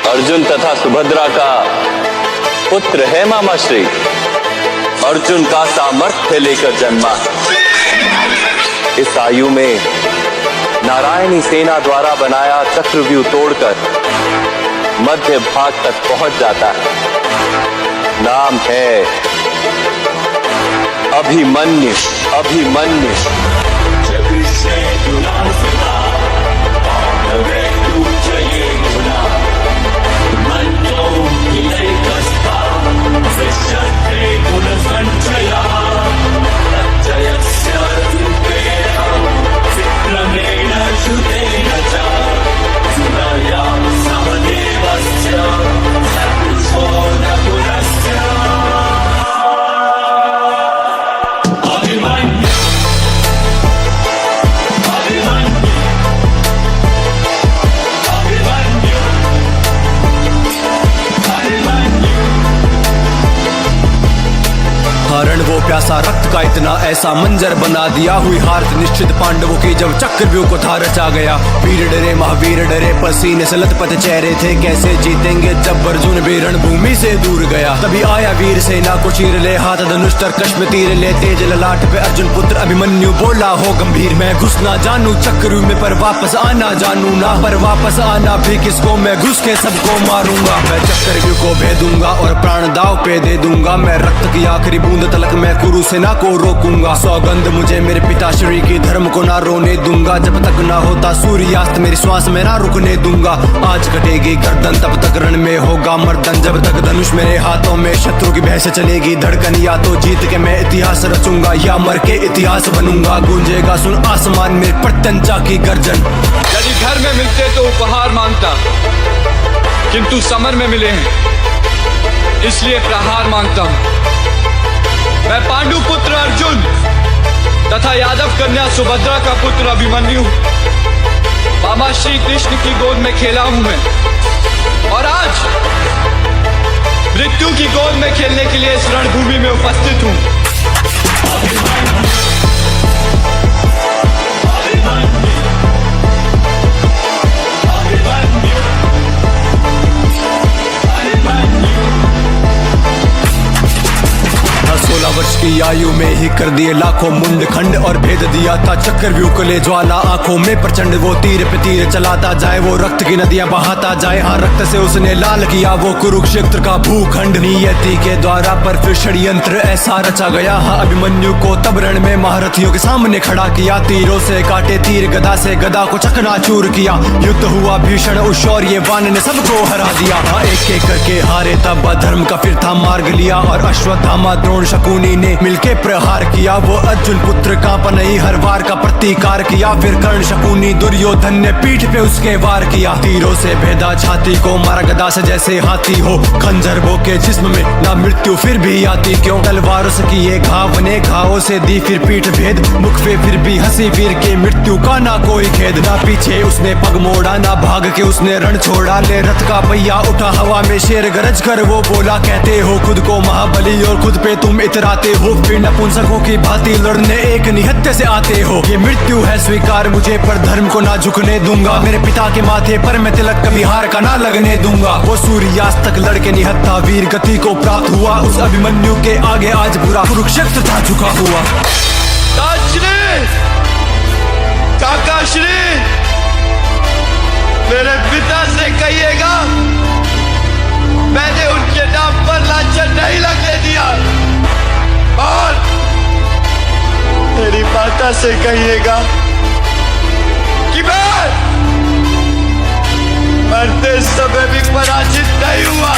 अर्जुन तथा सुभद्रा का पुत्र है मामा श्री। अर्जुन का सामर्थ्य लेकर जन्मा। इस आयु में नारायणी सेना द्वारा बनाया चक्रव्यूह तोड़कर मध्य भाग तक पहुंच जाता है। नाम है अभिमन्यु। अभिमन्यु हरण वो प्यासा रक्त का इतना ऐसा मंजर बना दिया। हुई हार निश्चित पांडवों की जब चक्रव्यूह को था रचा गया। वीर डरे महावीर डरे पसीने से लथपथ चेहरे थे। कैसे जीतेंगे जब अर्जुन भी रणभूमि से दूर गया। तभी आया वीर सेना को चीर ले हाथ धनुष तरकश में तीर ले। तेज ललाट पे अर्जुन पुत्र अभिमन्यु बोला हो गंभीर। मैं घुस ना जानू चक्रव्यूह में पर वापस आना जानू ना। पर वापस आना भी किसको मैं घुस के सबको मारूंगा। मैं चक्रव्यूह को भेदूंगा और प्राण दाव पे दे दूंगा। मैं रक्त की आखिरी बूंद तलक मैं कुरु सेना को रोकूंगा। सौगंध मुझे मेरे पिताश्री की धर्म को ना रोने दूंगा। जब तक ना होता सूर्यास्त मेरी श्वास में ना रुकने दूंगा। आज कटेगी गर्दन तब तक रण में होगा मर्दन। जब तक धनुष मेरे हाथों में शत्रु की भैंस चलेगी धड़कन। या तो जीत के मैं इतिहास रचूंगा या मर के इतिहास बनूंगा। गूंजेगा सुन आसमान में प्रत्यंचा की गर्जन। यदि घर में मिलते तो उपहार मांगता, किंतु समर में मिले हैं इसलिए प्रहार मांगता हूं। मैं पांडु पुत्र अर्जुन तथा यादव कन्या सुभद्रा का पुत्र अभिमन्यु मामा श्री कृष्ण की गोद में खेला हूं मैं। और आज मृत्यु की गोद में खेलने के लिए इस रणभूमि में उपस्थित हूं। वर्ष की आयु में ही कर दिए लाखों मुंड खंड और भेद दिया था चक्रव्यूह को ले ज्वाला। आंखों में प्रचंड वो तीर पे तीर चलाता जाए। वो रक्त की नदियां बहाता जाए। हाँ रक्त से उसने लाल किया वो कुरुक्षेत्र का भूखंड। नियति के द्वारा पर फिर षड्यंत्र ऐसा रचा गया। हाँ अभिमन्यु को तब रण में महारथियों के सामने खड़ा किया। तीरों से काटे तीर गदा से गदा को चकनाचूर किया। युद्ध हुआ भीषण उस शौर्यवान ने सबको हरा दिया। हाँ एक एक करके हारे तब धर्म का फिर था मार्ग लिया। और अश्वत्थामा द्रोण शकुनी ने मिलके प्रहार किया। वो अर्जुन पुत्र कांपा नहीं हर वार का प्रतिकार किया। फिर कर्ण शकुनी दुर्योधन ने पीठ पे उसके वार किया। तीरों से भेदा छाती को मारा गदा से जैसे हाथी हो। खंजर वो के जिस्म में ना मृत्यु फिर भी आती क्यों। तलवारों से किए घाव ने घावों से दी फिर पीठ भेद। मुख पे फिर भी हंसी वीर के मृत्यु का ना कोई खेद। ना पीछे उसने पग मोड़ा ना भाग के उसने रण छोड़ा। ले रथ का पहिया उठा हवा में शेर गरज कर वो बोला। कहते हो खुद को महाबली और खुद पे तुम इतराते हो। फिर नपुंसकों की भांति लड़ने एक निहत्थे से आते हो। ये मृत्यु है स्वीकार मुझे पर धर्म को ना झुकने दूंगा। मेरे पिता के माथे पर मैं तिलक कभी हार का ना लगने दूंगा। वो सूर्यास्त तक लड़के निहत्था वीर गति को प्राप्त हुआ। उस अभिमन्यु के आगे आज पूरा कुरुक्षेत्र था झुका हुआ। काकाश्री मेरे पिता से कहिएगा मैंने उनके नाम पर लांछन नहीं लगने दिया। और मेरी माता से कहिएगा कि मैं मरते समय भी पराजित नहीं हुआ।